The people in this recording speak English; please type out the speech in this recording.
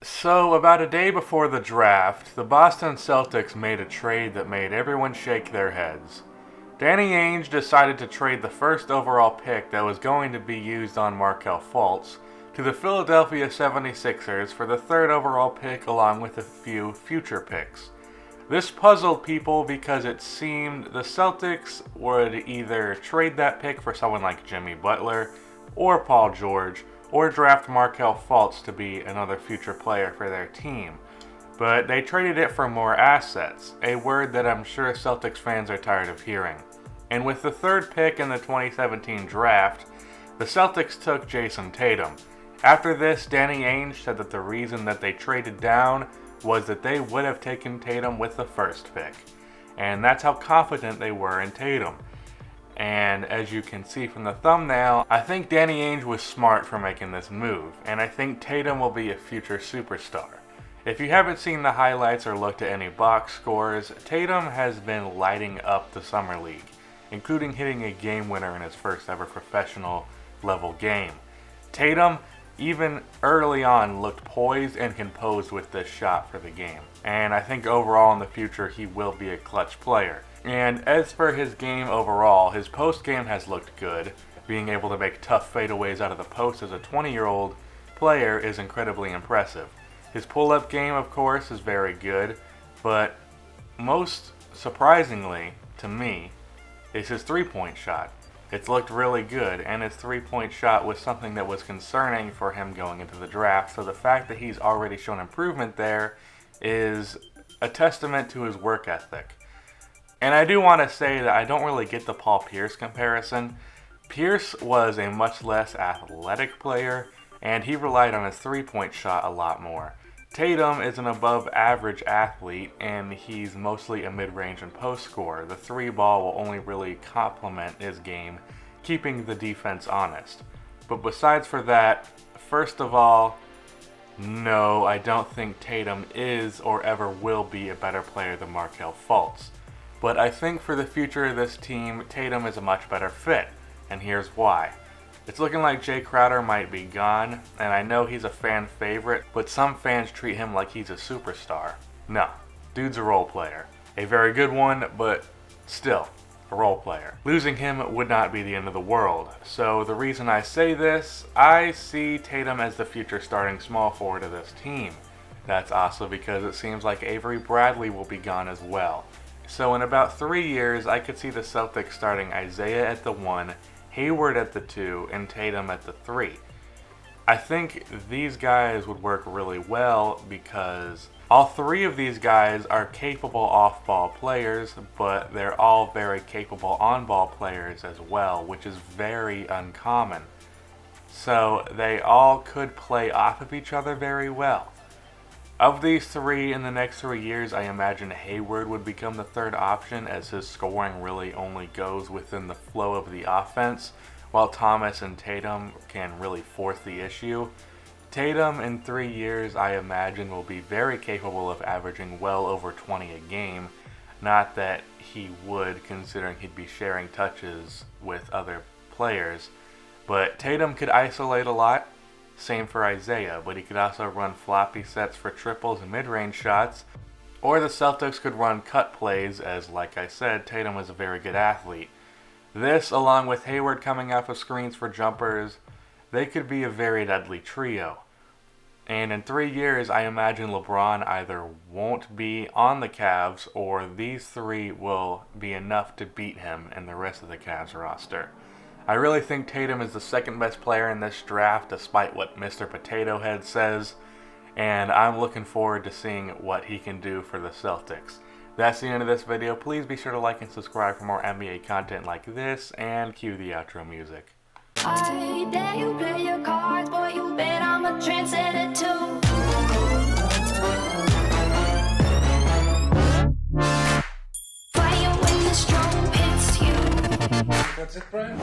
So, about a day before the draft, the Boston Celtics made a trade that made everyone shake their heads. Danny Ainge decided to trade the first overall pick that was going to be used on Markelle Fultz to the Philadelphia 76ers for the third overall pick along with a few future picks. This puzzled people because it seemed the Celtics would either trade that pick for someone like Jimmy Butler or Paul George, or draft Markelle Fultz to be another future player for their team. But they traded it for more assets, a word that I'm sure Celtics fans are tired of hearing. And with the third pick in the 2017 draft, the Celtics took Jayson Tatum. After this, Danny Ainge said that the reason that they traded down was that they would have taken Tatum with the first pick. And that's how confident they were in Tatum. And as you can see from the thumbnail, I think Danny Ainge was smart for making this move, and I think Tatum will be a future superstar. If you haven't seen the highlights or looked at any box scores, Tatum has been lighting up the Summer League, including hitting a game winner in his first ever professional level game. Tatum, even early on, looked poised and composed with this shot for the game, and I think overall in the future he will be a clutch player. And as for his game overall, his post game has looked good. Being able to make tough fadeaways out of the post as a 20-year-old player is incredibly impressive. His pull-up game, of course, is very good, but most surprisingly to me is his three-point shot. It's looked really good, and his three-point shot was something that was concerning for him going into the draft, so the fact that he's already shown improvement there is a testament to his work ethic. And I do want to say that I don't really get the Paul Pierce comparison. Pierce was a much less athletic player, and he relied on his three-point shot a lot more. Tatum is an above-average athlete, and he's mostly a mid-range and post scorer. The three ball will only really complement his game, keeping the defense honest. But besides for that, first of all, no, I don't think Tatum is or ever will be a better player than Markelle Fultz. But I think for the future of this team, Tatum is a much better fit, and here's why. It's looking like Jay Crowder might be gone, and I know he's a fan favorite, but some fans treat him like he's a superstar. No, dude's a role player. A very good one, but still, a role player. Losing him would not be the end of the world. So the reason I say this, I see Tatum as the future starting small forward of this team. That's also because it seems like Avery Bradley will be gone as well. So in about 3 years, I could see the Celtics starting Isaiah at the 1, Hayward at the 2, and Tatum at the 3. I think these guys would work really well because all three of these guys are capable off-ball players, but they're all very capable on-ball players as well, which is very uncommon. So they all could play off of each other very well. Of these three, in the next 3 years, I imagine Hayward would become the third option as his scoring really only goes within the flow of the offense, while Thomas and Tatum can really force the issue. Tatum, in 3 years, I imagine will be very capable of averaging well over 20 a game. Not that he would, considering he'd be sharing touches with other players. But Tatum could isolate a lot. Same for Isaiah, but he could also run floppy sets for triples and mid-range shots, or the Celtics could run cut plays as, like I said, Tatum is a very good athlete. This, along with Hayward coming off of screens for jumpers, they could be a very deadly trio. And in 3 years, I imagine LeBron either won't be on the Cavs, or these three will be enough to beat him in the rest of the Cavs roster. I really think Tatum is the second best player in this draft, despite what Mr. Potato Head says, and I'm looking forward to seeing what he can do for the Celtics. That's the end of this video. Please be sure to like and subscribe for more NBA content like this, and cue the outro music. I dare you play your cards, boy, you bet I'm a trendsetter too. Fire when the strobe hits you. That's it, Brian?